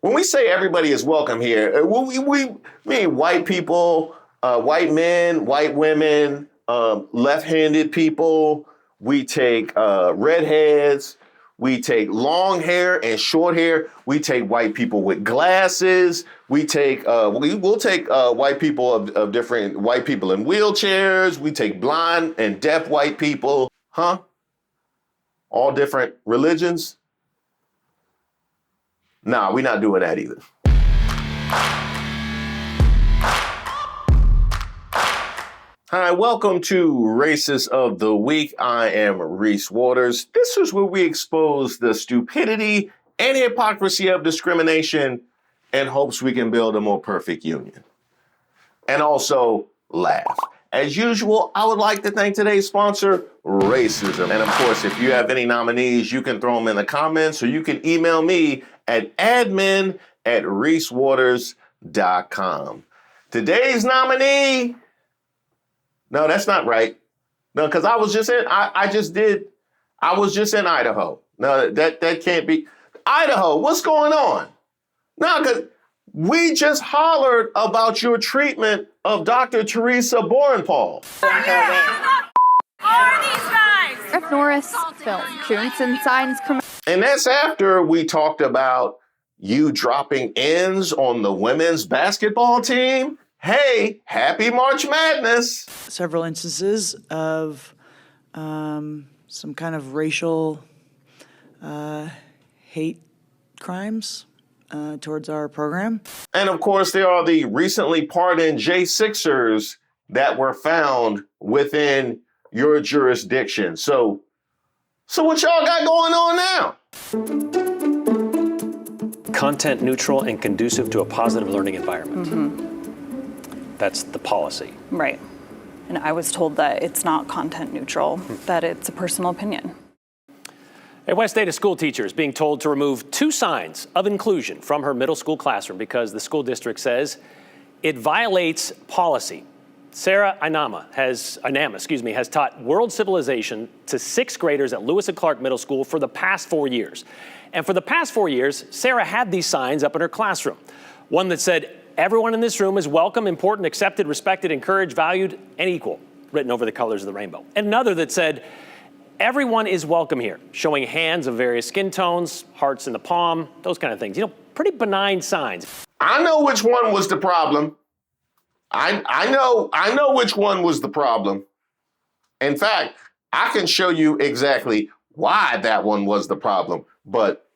When we say everybody is welcome here, we mean white people, white men, white women, left-handed people. We take redheads. We take long hair and short hair. We take white people with glasses. We'll take white people of different white people in wheelchairs. We take blind and deaf white people. Huh? All different religions? Nah, we're not doing that either. Hi, welcome to Racist of the Week. I am Reese Waters. This is where we expose the stupidity and hypocrisy of discrimination in hopes we can build a more perfect union. And also laugh. As usual, I would like to thank today's sponsor, Racism. And of course, if you have any nominees, you can throw them in the comments or you can email me at admin@reesewaters.com. Today's nominee... No, that's not right. No, because I was just in Idaho. No, that can't be. Idaho, what's going on? No, because we just hollered about your treatment of Dr. Teresa Borenpaul. Who are these guys? F. Norris film Johnson signs And that's after we talked about you dropping ends on the women's basketball team. Hey, happy March Madness. Several instances of some kind of racial hate crimes towards our program. And of course, there are the recently pardoned J6ers that were found within your jurisdiction. So what y'all got going on now? Content neutral and conducive to a positive learning environment. Mm-hmm. That's the policy. Right. And I was told that it's not content neutral, that it's a personal opinion. A West Ada school teacher is being told to remove 2 signs of inclusion from her middle school classroom because the school district says it violates policy. Sarah Inama has taught world civilization to 6th graders at Lewis and Clark Middle School for the past 4 years. And for the past 4 years, Sarah had these signs up in her classroom. One that said, "Everyone in this room is welcome, important, accepted, respected, encouraged, valued, and equal," written over the colors of the rainbow. And another that said, "Everyone is welcome here," showing hands of various skin tones, hearts in the palm, those kind of things. You know, pretty benign signs. I know which one was the problem. I know which one was the problem. In fact, I can show you exactly why that one was the problem, but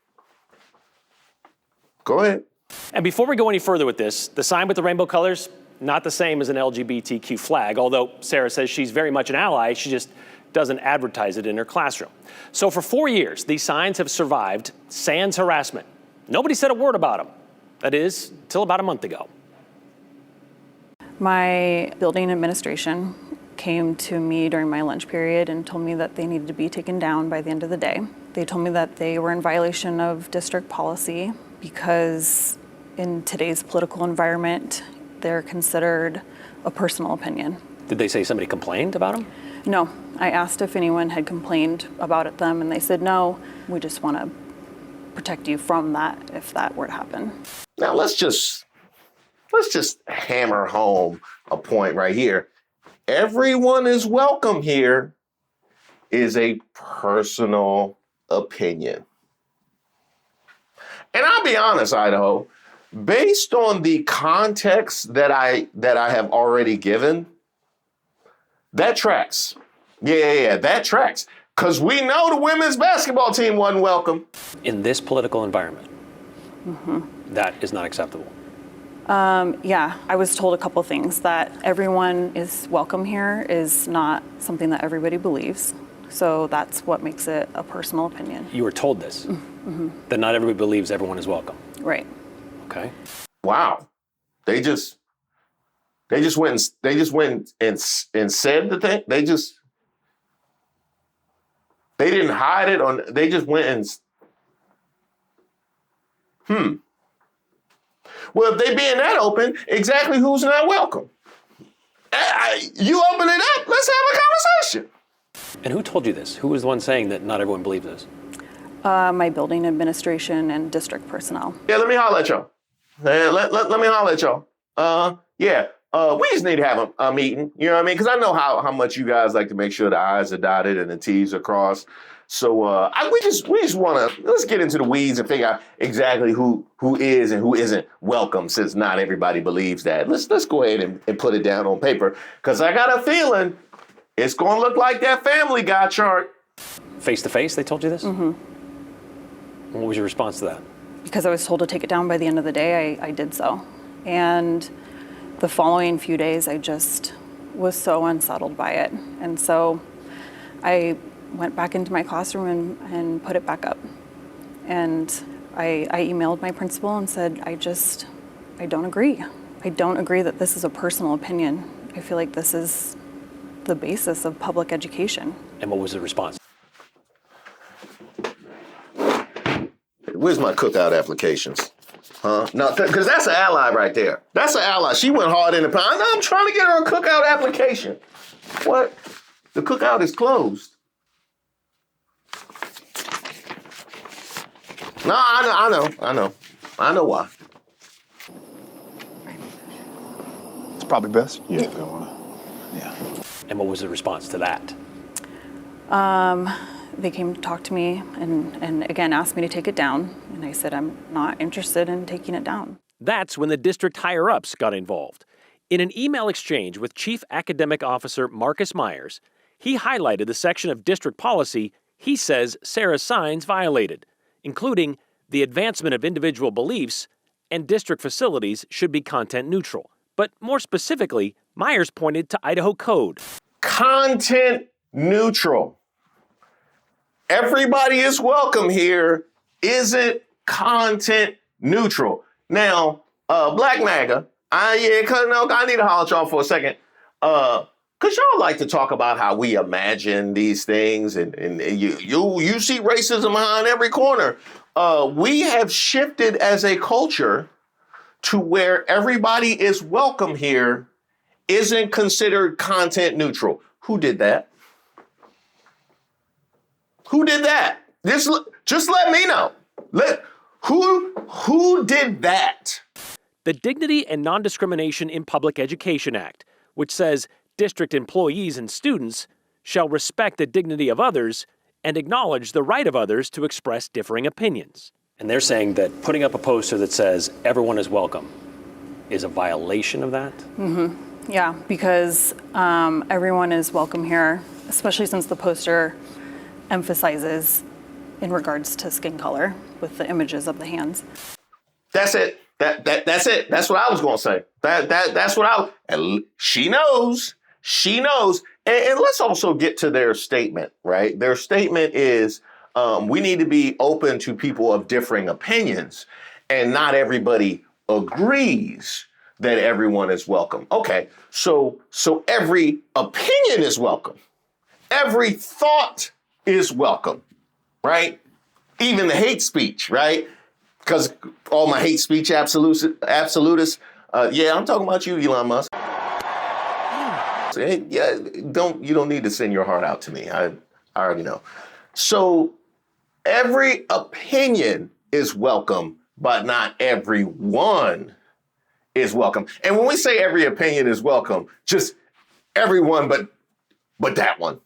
go ahead. And before we go any further with this, the sign with the rainbow colors, not the same as an LGBTQ flag, although Sarah says she's very much an ally, she just doesn't advertise it in her classroom. So for 4 years, these signs have survived sans harassment. Nobody said a word about them. That is, till about a month ago. My building administration came to me during my lunch period and told me that they needed to be taken down by the end of the day. They told me that they were in violation of district policy because in today's political environment, they're considered a personal opinion. Did they say somebody complained about them? No. I asked if anyone had complained about them, and they said, no, we just want to protect you from that if that were to happen. Now let's just hammer home a point right here. Everyone is welcome here is a personal opinion. And I'll be honest, Idaho, based on the context that I have already given, that tracks. Yeah, that tracks. Because we know the women's basketball team wasn't welcome. In this political environment, that is not acceptable. Yeah, I was told a couple things, that everyone is welcome here is not something that everybody believes. So that's what makes it a personal opinion. You were told this, that not everybody believes everyone is welcome. Right. Okay. Wow. They just went and said the thing. They didn't hide it on, they just went and, Well, if they being that open, exactly who's not welcome? You open it up, let's have a conversation. And who told you this? Who was the one saying that not everyone believes this? My building administration and district personnel. Yeah, let me holler at y'all. Let me holler at y'all. We just need to have a meeting. You know what I mean? Because I know how much you guys like to make sure the I's are dotted and the T's are crossed. So we just want to, let's get into the weeds and figure out exactly who is and who isn't welcome, since not everybody believes that. Let's go ahead and put it down on paper, because I got a feeling it's going to look like that Family Guy chart. Face to face, they told you this? Mm-hmm. What was your response to that? Because I was told to take it down by the end of the day, I did so. And the following few days, I just was so unsettled by it. And so I went back into my classroom and put it back up. And I emailed my principal and said, I don't agree. I don't agree that this is a personal opinion. I feel like this is the basis of public education. And what was the response? Where's my cookout applications? Huh? No, because that's an ally right there. That's an ally. She went hard in the pound. No, I'm trying to get her a cookout application. What? The cookout is closed. No, I know why. It's probably best. Yeah. Yeah. And what was the response to that? They came to talk to me and again asked me to take it down. And I said, I'm not interested in taking it down. That's when the district higher-ups got involved. In an email exchange with Chief Academic Officer Marcus Myers, he highlighted the section of district policy he says Sarah's signs violated, including the advancement of individual beliefs and district facilities should be content neutral. But more specifically, Myers pointed to Idaho Code. Content neutral. Everybody is welcome here isn't content neutral. Now, Black Maga, I need to holler at y'all for a second. Because y'all like to talk about how we imagine these things and you see racism behind every corner. We have shifted as a culture to where everybody is welcome here isn't considered content neutral. Who did that? Who did that? Just let me know. Who did that? The Dignity and Non-Discrimination in Public Education Act, which says district employees and students shall respect the dignity of others and acknowledge the right of others to express differing opinions. And they're saying that putting up a poster that says everyone is welcome is a violation of that? Mm-hmm. Yeah, because everyone is welcome here, especially since the poster emphasizes in regards to skin color with the images of the hands. That's it. That's it. That's what I was going to say. That's what and she knows. She knows. And let's also get to their statement, right? Their statement is we need to be open to people of differing opinions, and not everybody agrees that everyone is welcome. Okay, so every opinion is welcome. Every thought is welcome, right? Even the hate speech, right? Because all my hate speech absolutists, I'm talking about you, Elon Musk. Yeah, you don't need to send your heart out to me. I already know. So every opinion is welcome, but not everyone is welcome. And when we say every opinion is welcome, just everyone, but that one.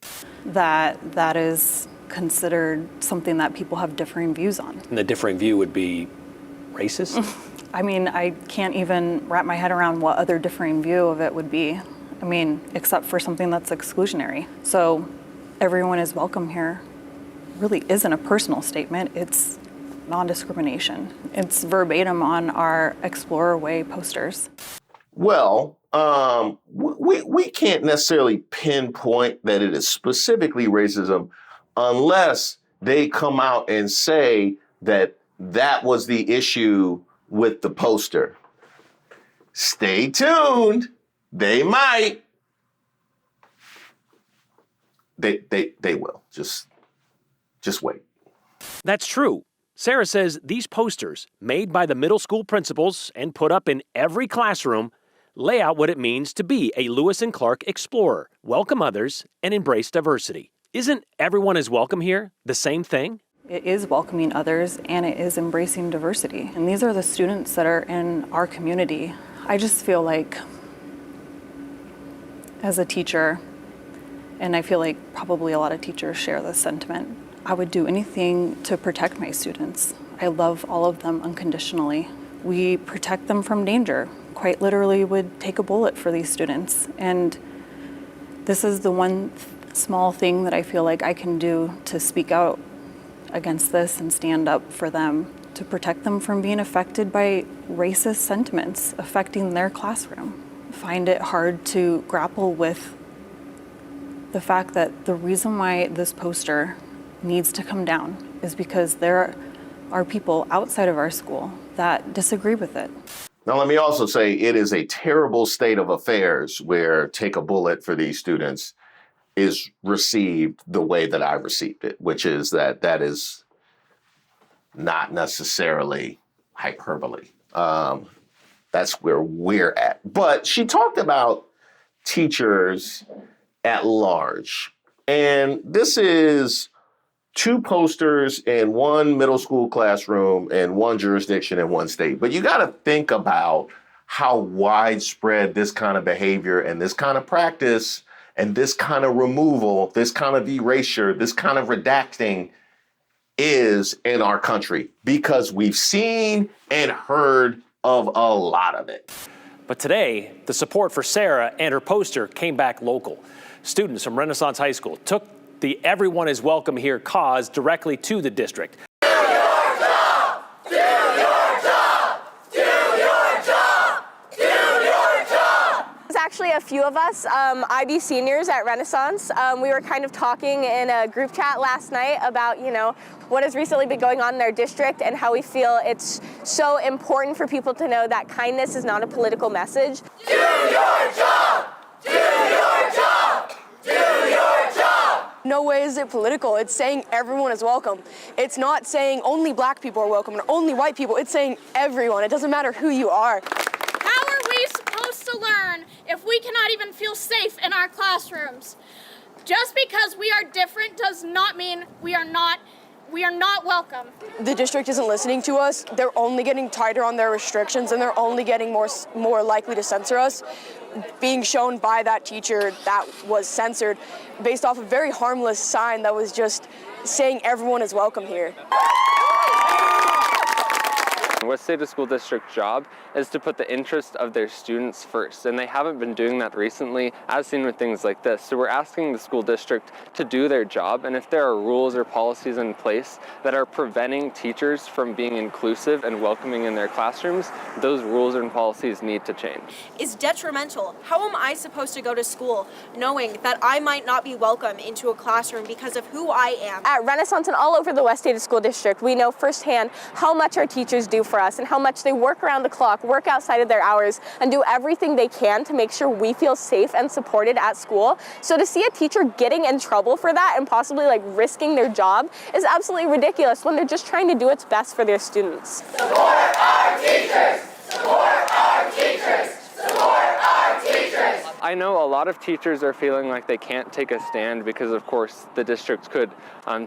That is considered something that people have differing views on. And the differing view would be racist? I mean, I can't even wrap my head around what other differing view of it would be. I mean, except for something that's exclusionary. So everyone is welcome here really isn't a personal statement. It's non-discrimination. It's verbatim on our Explorer Way posters. Well, we can't necessarily pinpoint that it is specifically racism unless they come out and say that was the issue with the poster. Stay tuned. They might. They will. Just wait. That's true. Sarah says these posters, made by the middle school principals and put up in every classroom, lay out what it means to be a Lewis and Clark explorer, welcome others, and embrace diversity. Isn't everyone is welcome here the same thing? It is welcoming others and it is embracing diversity. And these are the students that are in our community. I just feel like, as a teacher, and I feel like probably a lot of teachers share this sentiment, I would do anything to protect my students. I love all of them unconditionally. We protect them from danger. Quite literally would take a bullet for these students. And this is the one small thing that I feel like I can do to speak out against this and stand up for them, to protect them from being affected by racist sentiments affecting their classroom. I find it hard to grapple with the fact that the reason why this poster needs to come down is because there are people outside of our school that disagree with it. Now, let me also say it is a terrible state of affairs where take a bullet for these students is received the way that I received it, which is that is not necessarily hyperbole. That's where we're at. But she talked about teachers at large. And this is 2 posters in one middle school classroom in one jurisdiction in one state. But you got to think about how widespread this kind of behavior and this kind of practice and this kind of removal, this kind of erasure, this kind of redacting is in our country, because we've seen and heard of a lot of it. But today, the support for Sarah and her poster came back local. Students from Renaissance High School took the Everyone is Welcome Here cause directly to the district. Do your job! Do your job! Do your job! Do your job! There's actually a few of us, IB seniors at Renaissance. We were kind of talking in a group chat last night about, what has recently been going on in our district and how we feel it's so important for people to know that kindness is not a political message. Do your job! Do your job! Do your job! No way is it political. It's saying everyone is welcome. It's not saying only black people are welcome or only white people. It's saying everyone. It doesn't matter who you are. How are we supposed to learn if we cannot even feel safe in our classrooms? Just because we are different does not mean we are not welcome. The district isn't listening to us. They're only getting tighter on their restrictions, and they're only getting more likely to censor us. Being shown by that teacher that was censored based off a very harmless sign that was just saying everyone is welcome here. West State School District's job is to put the interest of their students first, and they haven't been doing that recently, as seen with things like this. So we're asking the school district to do their job, and if there are rules or policies in place that are preventing teachers from being inclusive and welcoming in their classrooms, those rules and policies need to change. Is detrimental. How am I supposed to go to school knowing that I might not be welcome into a classroom because of who I am? At Renaissance and all over the West State School District, we know firsthand how much our teachers do for us and how much they work around the clock, work outside of their hours, and do everything they can to make sure we feel safe and supported at school. So to see a teacher getting in trouble for that and possibly risking their job is absolutely ridiculous when they're just trying to do what's best for their students. Support our teachers! Support our teachers! Support our teachers! I know a lot of teachers are feeling like they can't take a stand because, of course, the district could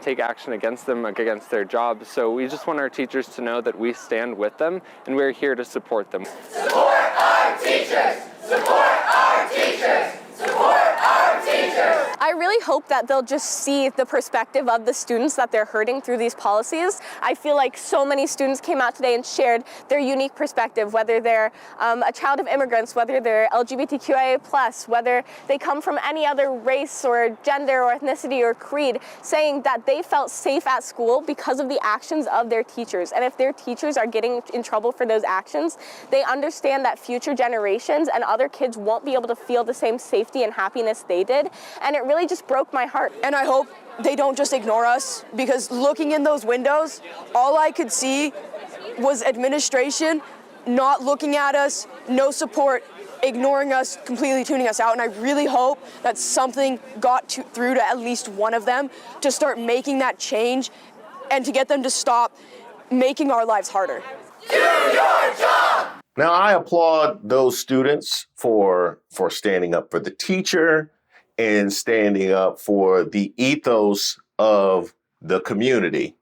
take action against them, against their jobs. So we just want our teachers to know that we stand with them and we're here to support them. Support our teachers! Support our teachers! Support our teachers! I really hope that they'll just see the perspective of the students that they're hurting through these policies. I feel like so many students came out today and shared their unique perspective, whether they're a child of immigrants, whether they're LGBTQIA+, whether they come from any other race or gender or ethnicity or creed, saying that they felt safe at school because of the actions of their teachers. And if their teachers are getting in trouble for those actions, they understand that future generations and other kids won't be able to feel the same safety and happiness they did. And it really just broke my heart. And I hope they don't just ignore us, because looking in those windows, all I could see was administration not looking at us, no support, ignoring us, completely tuning us out. And I really hope that something got through to at least one of them to start making that change and to get them to stop making our lives harder. Do your job! Now, I applaud those students for standing up for the teacher and standing up for the ethos of the community.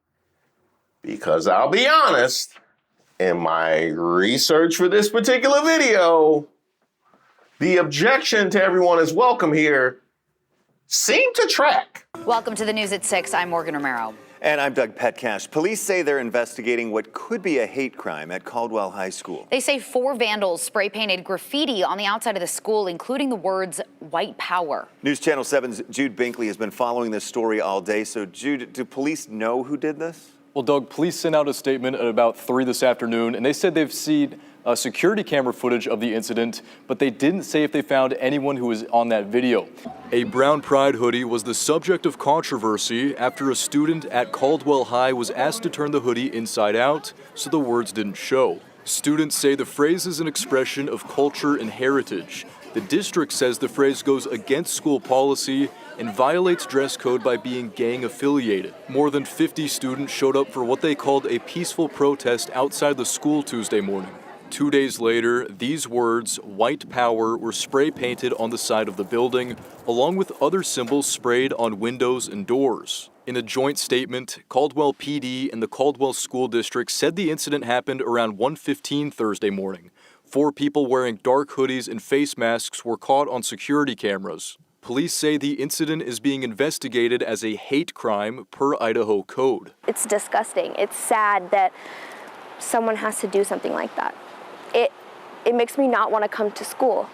Because I'll be honest, in my research for this particular video, the objection to everyone is welcome here seemed to track. Welcome to the news at 6. I'm Morgan Romero. And I'm Doug Petcash. Police say they're investigating what could be a hate crime at Caldwell High School. They say 4 vandals spray painted graffiti on the outside of the school, including the words "white power." News Channel 7's Jude Binkley has been following this story all day. So, Jude, do police know who did this? Well, Doug, police sent out a statement at about 3 this afternoon, and they said they've seen security camera footage of the incident, but they didn't say if they found anyone who was on that video. A brown pride hoodie was the subject of controversy after a student at Caldwell High was asked to turn the hoodie inside out so the words didn't show. Students say the phrase is an expression of culture and heritage. The district says the phrase goes against school policy and violates dress code by being gang affiliated. More than 50 students showed up for what they called a peaceful protest outside the school Tuesday morning. 2 days later, these words, "white power," were spray painted on the side of the building, along with other symbols sprayed on windows and doors. In a joint statement, Caldwell PD and the Caldwell School District said the incident happened around 1:15 Thursday morning. 4 people wearing dark hoodies and face masks were caught on security cameras. Police say the incident is being investigated as a hate crime per Idaho code. It's disgusting. It's sad that someone has to do something like that. It makes me not want to come to school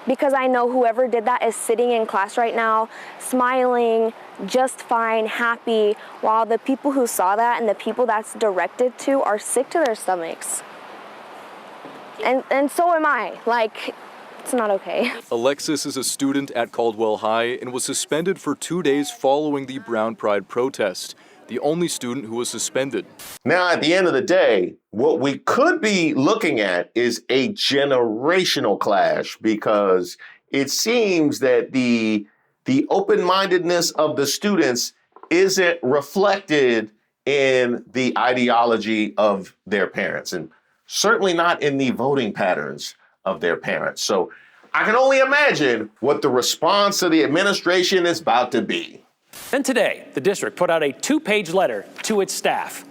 because I know whoever did that is sitting in class right now, smiling, just fine, happy, while the people who saw that and the people that's directed to are sick to their stomachs. And so am I. Like, it's not okay. Alexis is a student at Caldwell High and was suspended for 2 days following the Brown Pride protest, the only student who was suspended. Now, at the end of the day, what we could be looking at is a generational clash, because it seems that the open-mindedness of the students isn't reflected in the ideology of their parents, and certainly not in the voting patterns of their parents. So I can only imagine what the response of the administration is about to be. Then today, the district put out a 2-page letter to its staff.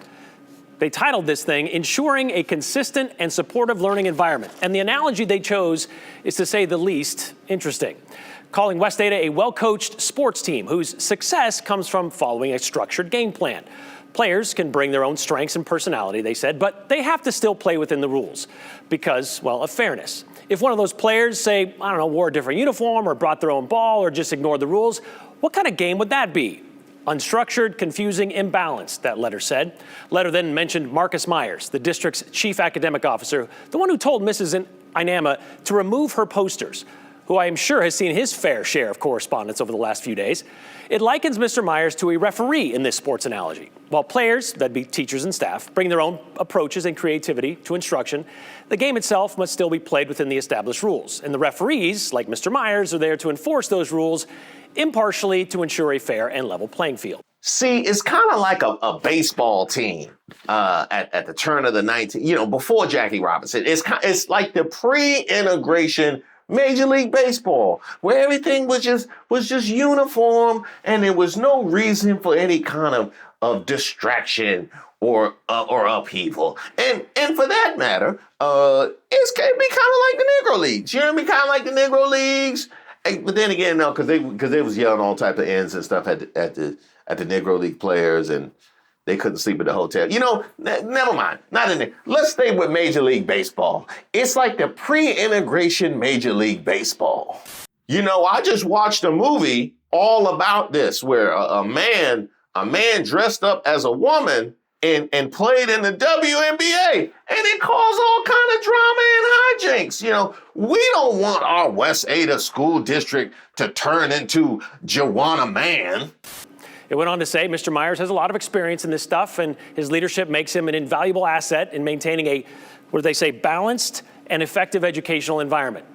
They titled this thing, "Ensuring a Consistent and Supportive Learning Environment." And the analogy they chose is, to say the least, interesting, calling West Ada a well-coached sports team whose success comes from following a structured game plan. Players can bring their own strengths and personality, they said, but they have to still play within the rules because, well, of fairness. If one of those players, say, I don't know, wore a different uniform or brought their own ball or just ignored the rules, what kind of game would that be? Unstructured, confusing, imbalanced, that letter said. Letter then mentioned Marcus Myers, the district's chief academic officer, the one who told Mrs. Inama to remove her posters, who I am sure has seen his fair share of correspondence over the last few days. It likens Mr. Myers to a referee in this sports analogy. While players, that'd be teachers and staff, bring their own approaches and creativity to instruction, the game itself must still be played within the established rules. And the referees, like Mr. Myers, are there to enforce those rules impartially to ensure a fair and level playing field. See, it's kind of like a baseball team at the turn of the 19th, before Jackie Robinson. It's like the pre-integration Major League Baseball, where everything was just uniform, and there was no reason for any kind of distraction or upheaval. And for that matter, it's can be kind of like the Negro Leagues. You know what I mean? Kind of like the Negro Leagues. But then again, no, because they was yelling all type of ends and stuff at the Negro League players, and they couldn't sleep at the hotel. Never mind. Not in there. Let's stay with Major League Baseball. It's like the pre-integration Major League Baseball. I just watched a movie all about this, where a man dressed up as a woman and played in the WNBA, and it caused all kind of drama and hijinks. We don't want our West Ada School District to turn into Joanna Man. It went on to say Mr. Myers has a lot of experience in this stuff, and his leadership makes him an invaluable asset in maintaining a, balanced and effective educational environment.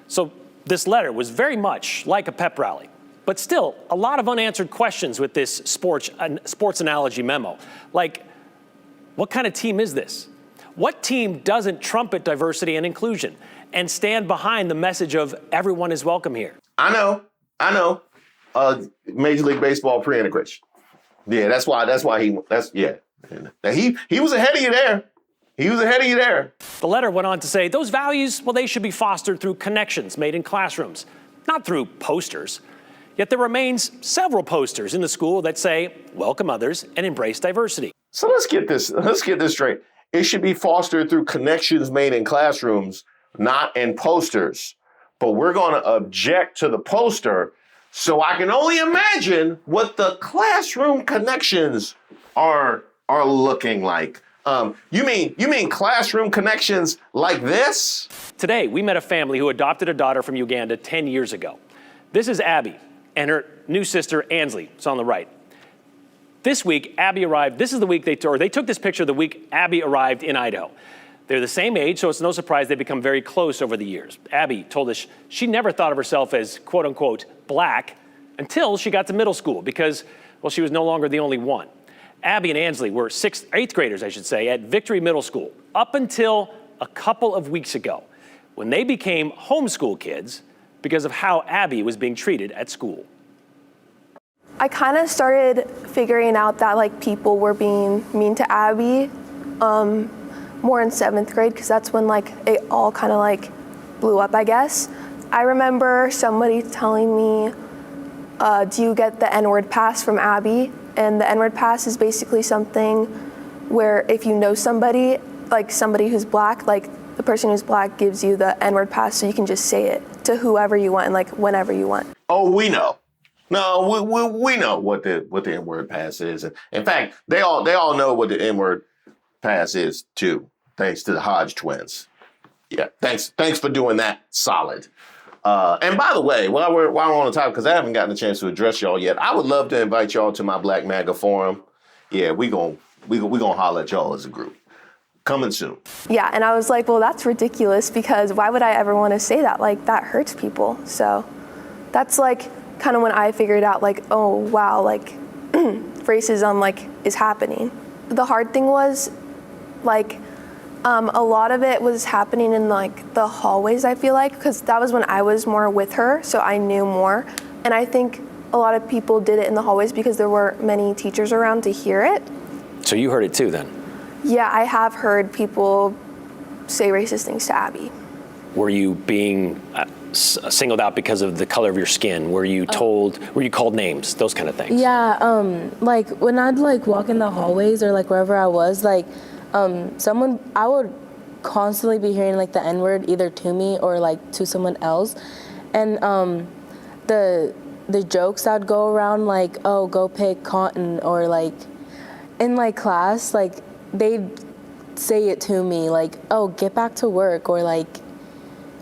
So this letter was very much like a pep rally, but still a lot of unanswered questions with this sports analogy memo. Like, what kind of team is this? What team doesn't trumpet diversity and inclusion and stand behind the message of everyone is welcome here? I know. Major League Baseball pre-integration. Yeah, that's why Now he was ahead of you there. He was ahead of you there. The letter went on to say those values, well, they should be fostered through connections made in classrooms, not through posters. Yet there remains several posters in the school that say, welcome others and embrace diversity. So let's get this straight. It should be fostered through connections made in classrooms, not in posters. But we're going to object to the poster, so I can only imagine what the classroom connections are looking like. You mean classroom connections like this? Today, we met a family who adopted a daughter from Uganda 10 years ago. This is Abby and her new sister, Ansley. It's on the right. This week, Abby arrived. This is the week they took this picture the week Abby arrived in Idaho. They're the same age, so it's no surprise they've become very close over the years. Abby told us she never thought of herself as, quote unquote, black until she got to middle school because, well, she was no longer the only one. Abby and Ansley were 8th graders, I should say, at Victory Middle School up until a couple of weeks ago when they became homeschool kids because of how Abby was being treated at school. I kind of started figuring out that like people were being mean to Abby more in 7th grade because that's when like it all kind of like blew up, I guess. I remember somebody telling me, do you get the N-word pass from Abby? And the N-word pass is basically something where if you know somebody, like somebody who's black, like the person who's black gives you the N-word pass so you can just say it to whoever you want and like whenever you want. Oh, we know. No, we know what the N-word pass is. In fact, they all know what the N-word pass is too, thanks to the Hodge twins. Yeah, thanks for doing that. Solid. And by the way, while we're on the topic, because I haven't gotten a chance to address y'all yet, I would love to invite y'all to my Black Maga forum. Yeah, we gonna holler at y'all as a group. Coming soon. Yeah, and I was like, well, that's ridiculous because why would I ever want to say that? Like that hurts people. So that's like kind of when I figured out like, oh wow, like racism like is happening. The hard thing was like a lot of it was happening in like the hallways, I feel like, because that was when I was more with her, so I knew more. And I think a lot of people did it in the hallways because there were many teachers around to hear it. So you heard it too then? Yeah, I have heard people say racist things to Abby. Were you being singled out because of the color of your skin? Were you were you called names? Those kind of things? Yeah, like when I'd like walk in the hallways or like wherever I was, like I would constantly be hearing like the N-word either to me or like to someone else. And the jokes that would go around like, oh, go pick cotton, or like in like class, like they'd say it to me like, oh, get back to work, or like,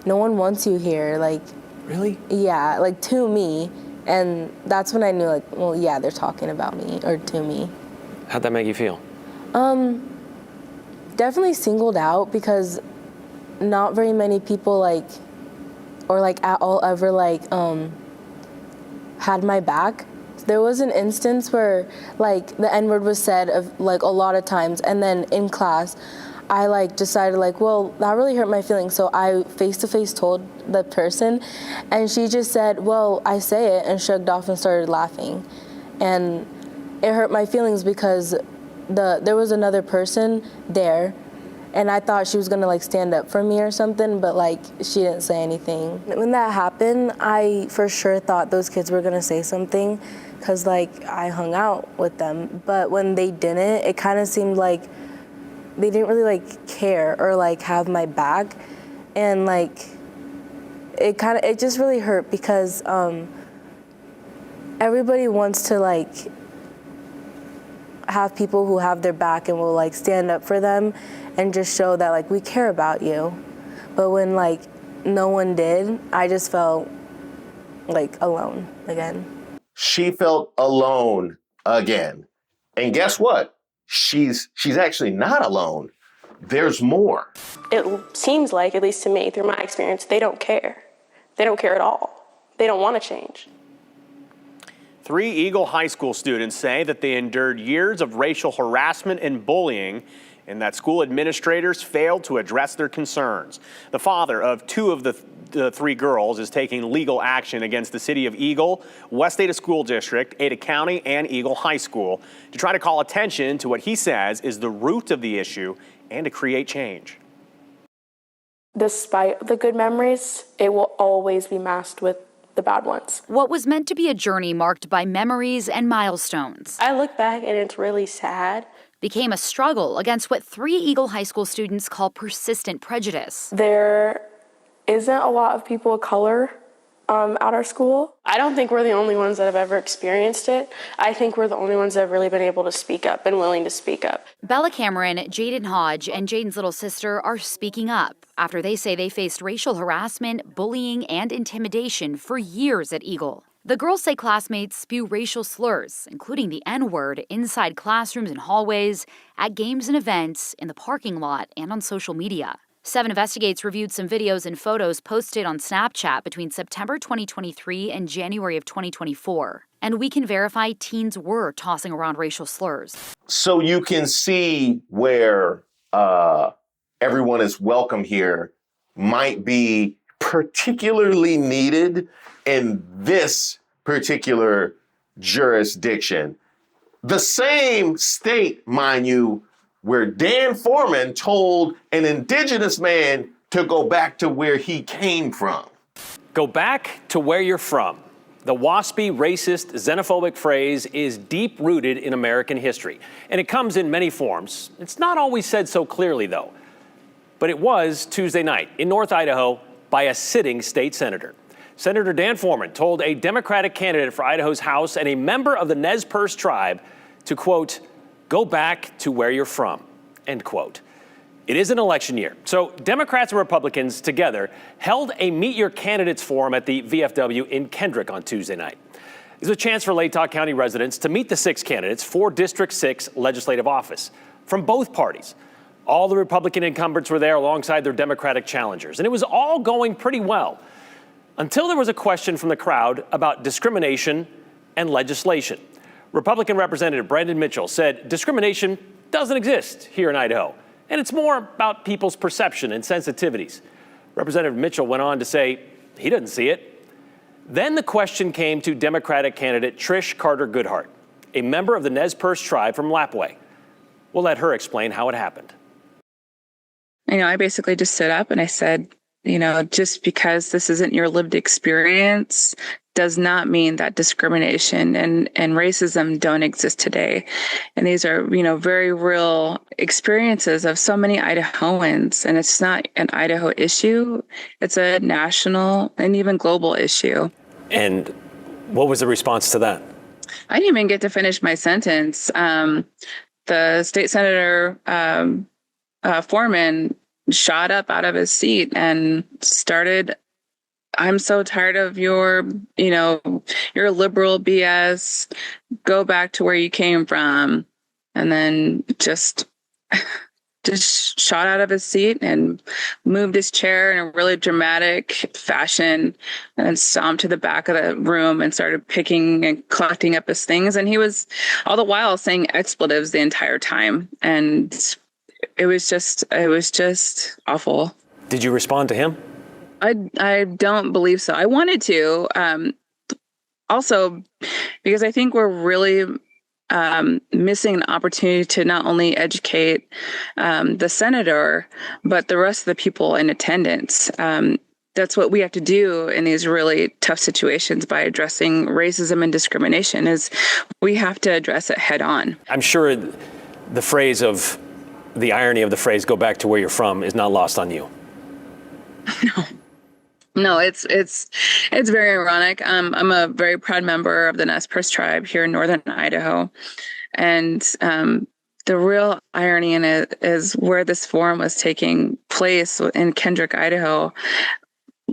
no one wants you here. Like, really? Yeah, like to me. And that's when I knew like, well, yeah, they're talking about me or to me. How'd that make you feel? Definitely singled out because not very many people like, or like at all ever like had my back. There was an instance where like the N-word was said of like a lot of times, and then in class I like decided like, well, that really hurt my feelings, so I face-to-face told the person, and she just said, well, I say it, and shrugged off and started laughing. And it hurt my feelings because there was another person there, and I thought she was gonna like stand up for me or something, but like she didn't say anything. When that happened, I for sure thought those kids were gonna say something because like I hung out with them. But when they didn't, it kind of seemed like they didn't really like care or like have my back. And like it just really hurt because everybody wants to like have people who have their back and will like stand up for them and just show that like we care about you. But when like no one did, I just felt like alone again. She felt alone again. And guess what? She's actually not alone. There's more. It seems like, at least to me, through my experience, they don't care. They don't care at all. They don't want to change. 3 Eagle High School students say that they endured years of racial harassment and bullying and that school administrators failed to address their concerns. The father of two of the three girls is taking legal action against the city of Eagle, West Ada School District, Ada County, and Eagle High School to try to call attention to what he says is the root of the issue and to create change. Despite the good memories, it will always be masked with the bad ones. What was meant to be a journey marked by memories and milestones. I look back and it's really sad. Became a struggle against what 3 Eagle High School students call persistent prejudice. There isn't a lot of people of color at our school. I don't think we're the only ones that have ever experienced it. I think we're the only ones that have really been able to speak up and willing to speak up. Bella Cameron, Jaden Hodge, and Jaden's little sister are speaking up after they say they faced racial harassment, bullying, and intimidation for years at Eagle. The girls say classmates spew racial slurs, including the N-word, inside classrooms and hallways, at games and events, in the parking lot, and on social media. 7 Investigates reviewed some videos and photos posted on Snapchat between September 2023 and January of 2024. And we can verify teens were tossing around racial slurs. So you can see where everyone is welcome here might be particularly needed in this particular jurisdiction. The same state, mind you, where Dan Foreman told an indigenous man to go back to where he came from. Go back to where you're from. The waspy, racist, xenophobic phrase is deep-rooted in American history, and it comes in many forms. It's not always said so clearly, though. But it was Tuesday night in North Idaho by a sitting state senator. Senator Dan Foreman told a Democratic candidate for Idaho's House and a member of the Nez Perce tribe to, quote, go back to where you're from, end quote. It is an election year, so Democrats and Republicans together held a Meet Your Candidates forum at the VFW in Kendrick on Tuesday night. It was a chance for Latah County residents to meet the 6 candidates for District 6 legislative office from both parties. All the Republican incumbents were there alongside their Democratic challengers, and it was all going pretty well until there was a question from the crowd about discrimination and legislation. Republican Representative Brandon Mitchell said discrimination doesn't exist here in Idaho, and it's more about people's perception and sensitivities. Representative Mitchell went on to say he doesn't see it. Then the question came to Democratic candidate Trish Carter Goodhart, a member of the Nez Perce tribe from Lapwai. We'll let her explain how it happened. I basically just stood up and I said, just because this isn't your lived experience does not mean that discrimination and racism don't exist today. And these are, very real experiences of so many Idahoans. And it's not an Idaho issue. It's a national and even global issue. And what was the response to that? I didn't even get to finish my sentence. The state senator, Foreman, shot up out of his seat and started, I'm so tired of your liberal BS. Go back to where you came from. And then just shot out of his seat and moved his chair in a really dramatic fashion and stomped to the back of the room and started picking and collecting up his things. And he was all the while saying expletives the entire time. And it was just awful. Did you respond to him? I don't believe so. I wanted to, also because I think we're really missing an opportunity to not only educate the senator, but the rest of the people in attendance. That's what we have to do in these really tough situations by addressing racism and discrimination. Is we have to address it head on. I'm sure the irony of the phrase "go back to where you're from" is not lost on you. No, it's very ironic. I'm a very proud member of the Nez Perce tribe here in northern Idaho, and the real irony in it is where this forum was taking place in Kendrick, Idaho.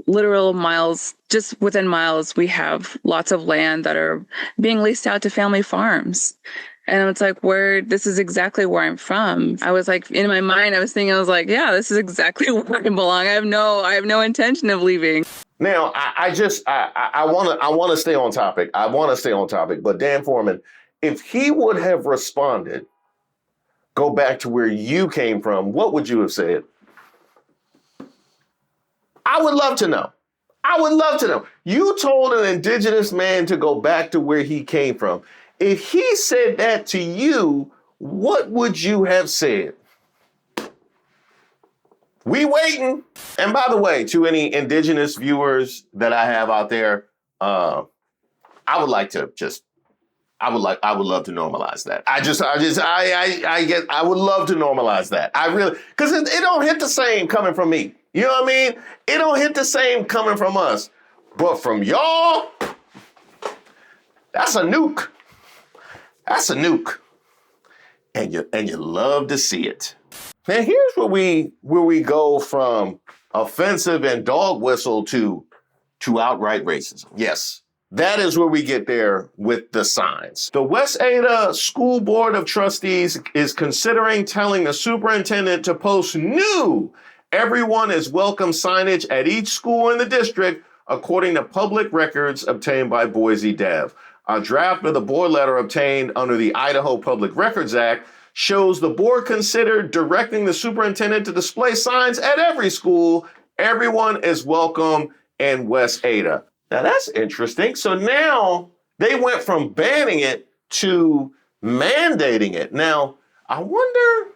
Literal miles, just within miles, we have lots of land that are being leased out to family farms. And it's like, this is exactly where I'm from. I was like, in my mind, I was yeah, this is exactly where I belong. I have no intention of leaving. Now, I want to stay on topic. But Dan Foreman, if he would have responded go back to where you came from, what would you have said? I would love to know. I would love to know. You told an indigenous man to go back to where he came from. If he said that to you, what would you have said? We waiting. And by the way, to any indigenous viewers that I have out there, I would love to normalize that. I would love to normalize that. I really, because it don't hit the same coming from me. You know what I mean? It don't hit the same coming from us. But from y'all, that's a nuke. That's a nuke. And you love to see it. Now here's where we go from offensive and dog whistle to outright racism. Yes, that is where we get there with the signs. The West Ada School Board of Trustees is considering telling the superintendent to post new "Everyone is welcome" signage at each school in the district, according to public records obtained by Boise Dev. A draft of the board letter obtained under the Idaho Public Records Act shows the board considered directing the superintendent to display signs at every school. "Everyone is welcome" in West Ada. Now that's interesting. So now they went from banning it to mandating it. Now, I wonder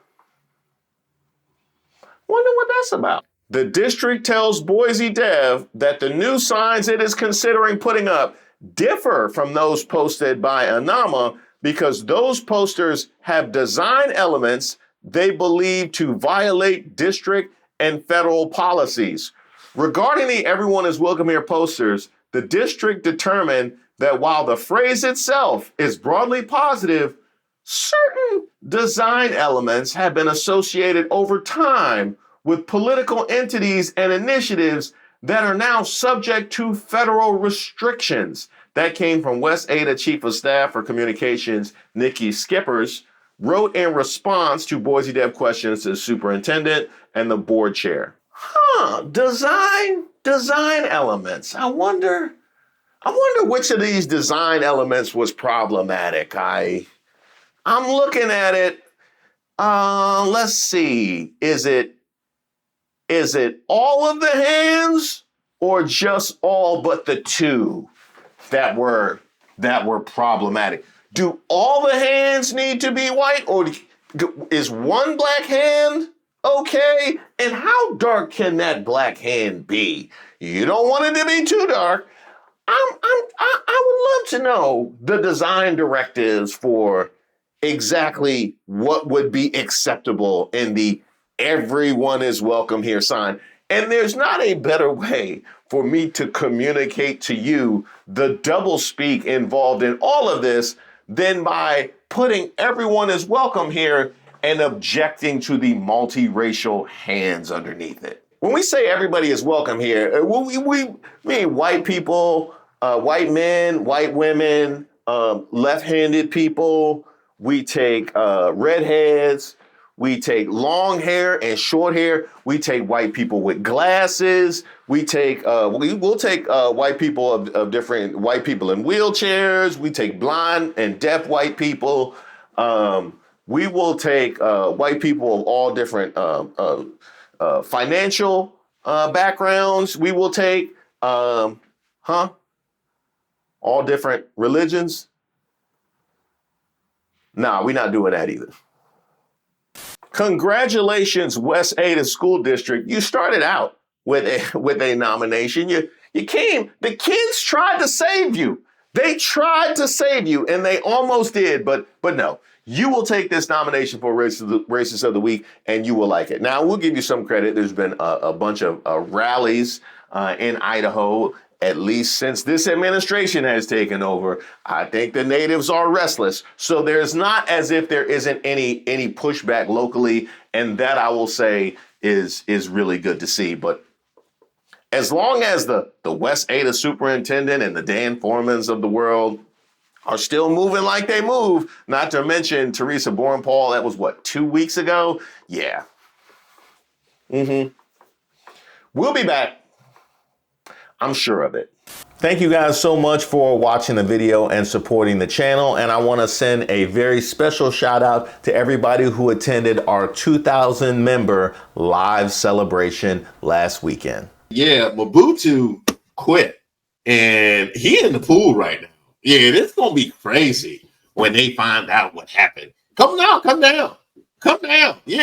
what that's about. The district tells Boise Dev that the new signs it is considering putting up differ from those posted by Inama because those posters have design elements they believe to violate district and federal policies. Regarding the "Everyone is Welcome Here" posters, the district determined that while the phrase itself is broadly positive, certain design elements have been associated over time with political entities and initiatives that are now subject to federal restrictions. That came from West Ada Chief of Staff for Communications, Nikki Skippers, wrote in response to Boise Dev questions to the superintendent and the board chair. Design elements. I wonder which of these design elements was problematic. I'm looking at it. Let's see. Is it all of the hands or just all but the two that were problematic? Do all the hands need to be white, or is one black hand okay? And how dark can that black hand be? You don't want it to be too dark. I would love to know the design directives for exactly what would be acceptable in the "Everyone is welcome here" sign. And there's not a better way for me to communicate to you the doublespeak involved in all of this than by putting "Everyone is welcome here" and objecting to the multiracial hands underneath it. When we say everybody is welcome here, we mean white people, white men, white women, left-handed people. We take redheads. We take long hair and short hair. We take white people with glasses. We take we'll take white people of different white people in wheelchairs. We take blind and deaf white people. We will take white people of all different financial backgrounds. We will take all different religions. Nah, we're not doing that either. Congratulations, West Ada School District. You started out with a nomination. You came. The kids tried to save you. They tried to save you, and they almost did. But no, you will take this nomination for Racist of the Week, and you will like it. Now, we'll give you some credit. There's been a bunch of rallies in Idaho, at least since this administration has taken over. I think the natives are restless. So there's not as if there isn't any pushback locally. And that, I will say, is really good to see. But as long as the West Ada superintendent and the Dan Formans of the world are still moving like they move, not to mention Teresa Borenpaul, that was 2 weeks ago? Yeah. We'll be back. I'm sure of it. Thank you guys so much for watching the video and supporting the channel. And I want to send a very special shout out to everybody who attended our 2,000 member live celebration last weekend. Yeah, Mobutu quit and he in the pool right now. Yeah, this is going to be crazy when they find out what happened. Come down. Yeah,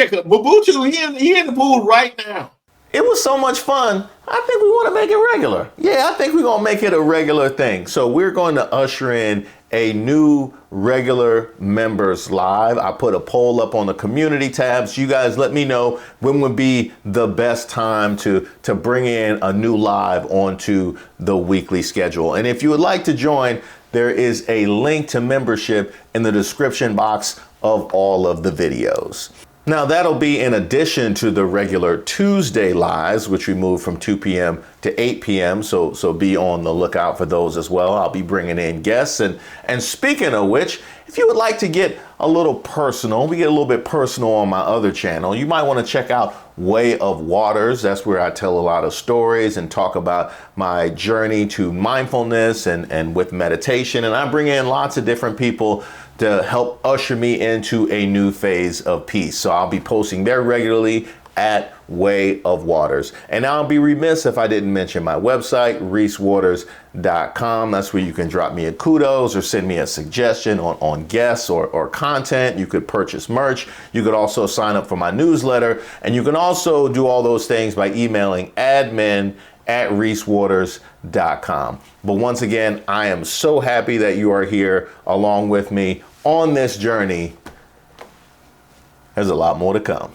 Mobutu, he in the pool right now. It was so much fun. I think we want to make it regular. Yeah, I think we're going to make it a regular thing. So we're going to usher in a new regular members live. I put a poll up on the community tabs. You guys let me know when would be the best time to bring in a new live onto the weekly schedule. And if you would like to join, there is a link to membership in the description box of all of the videos. Now that'll be in addition to the regular Tuesday lives, which we move from 2 p.m. to 8 p.m. So be on the lookout for those as well. I'll be bringing in guests. And speaking of which, if you would like to get a little personal, we get a little bit personal on my other channel, you might want to check out Way of Waters. That's where I tell a lot of stories and talk about my journey to mindfulness and with meditation. And I bring in lots of different people to help usher me into a new phase of peace. So I'll be posting there regularly at Way of Waters. And I'll be remiss if I didn't mention my website, reesewaters.com. That's where you can drop me a kudos or send me a suggestion on guests or content. You could purchase merch. You could also sign up for my newsletter. And you can also do all those things by emailing admin@reesewaters.com. But once again, I am so happy that you are here along with me on this journey. There's a lot more to come.